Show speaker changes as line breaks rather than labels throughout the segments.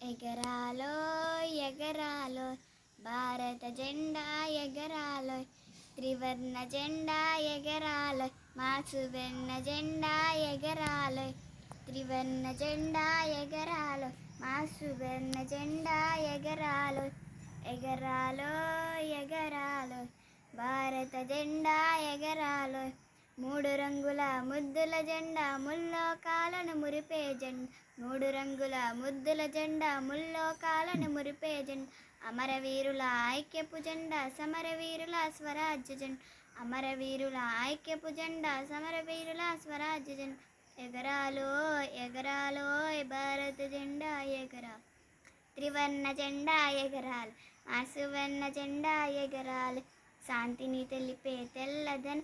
ఎగరాలో ఎగరాలో భారత జెండా ఎగరాలో త్రివర్ణ జెండా ఎగరాలో మా సువర్ణ జెండా ఎగరాలో త్రివర్ణ జెండా ఎగరాలో మా సువర్ణ జెండా ఎగరాలో ఎగరాలో ఎగరాలో భారత జెండా ఎగరాలో మూడు రంగుల ముద్దుల జెండా ముల్లోకాలను మురిపే జెండా మూడు రంగుల ముద్దుల జెండా ముల్లోకాలను మురిపే జెండా అమరవీరుల ఐక్యపు జెండా సమరవీరుల స్వరాజ్య జెండా అమరవీరుల ఐక్యపు జెండా సమరవీరుల స్వరాజ్య జెండా ఎగరాలో ఎగరాలో భారత జెండా ఎగరా త్రివర్ణ జెండా ఎగరాలి మా సువర్ణ జెండా ఎగరాలి శాంతిని తెలిపే తెల్లదనం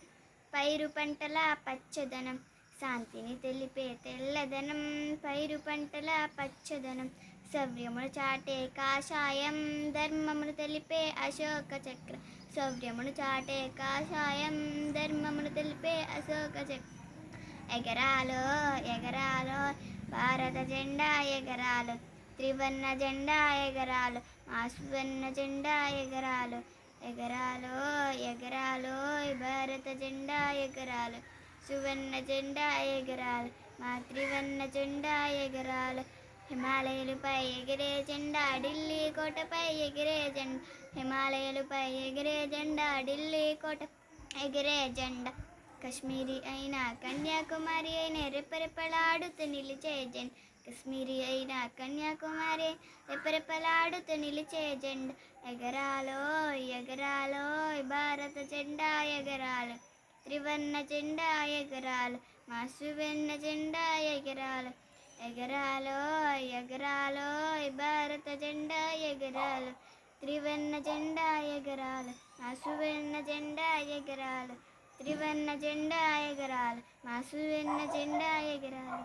పైరు పంటల పచ్చదనం శాంతిని తెలిపే తెల్లదనం పైరు పంటల పచ్చదనం శౌర్యమును చాటే కాషాయం ధర్మమును తెలిపే అశోక చక్ర శౌర్యమును చాటే కాషాయం ధర్మమును తెలిపే అశోక చక్ర ఎగరాలో ఎగరాలో భారత జెండా ఎగరాలు త్రివర్ణ జెండా ఎగరాలు మా సువర్ణ జెండా ఎగరాలు ఎగరాలో ఎగరాలో భారత జెండా ఎగరాలు సువర్ణ జెండా ఎగరాలు మా త్రివర్ణ జెండా ఎగరాలు హిమాలయాలపై ఎగిరే జెండా ఢిల్లీ కోటపై ఎగిరే జెండా హిమాలయాలపై ఎగిరే జెండా ఢిల్లీ కోట ఎగిరే జెండా కశ్మీరీ అయినా కన్యాకుమారి అయినా రెపరెపలాడుతూ నిలిచే జెండా కశ్మీరీ అయినా కన్యాకుమారి రెపరెపలాడుతూ నిలిచే జెండా ఎగరాలో ఎగరాలో భారత జెండా ఎగరాలు త్రివర్ణ జెండా ఎగరాలు మా సువర్ణ జెండా ఎగరాలు ఎగరాలో ఎగరాలో భారత జెండా ఎగరాలు త్రివర్ణ జెండా ఎగరాలు మా సువర్ణ జెండా ఎగరాలు త్రివర్ణ జెండా ఎగరాలు మా సువర్ణ జెండా ఎగరాలు.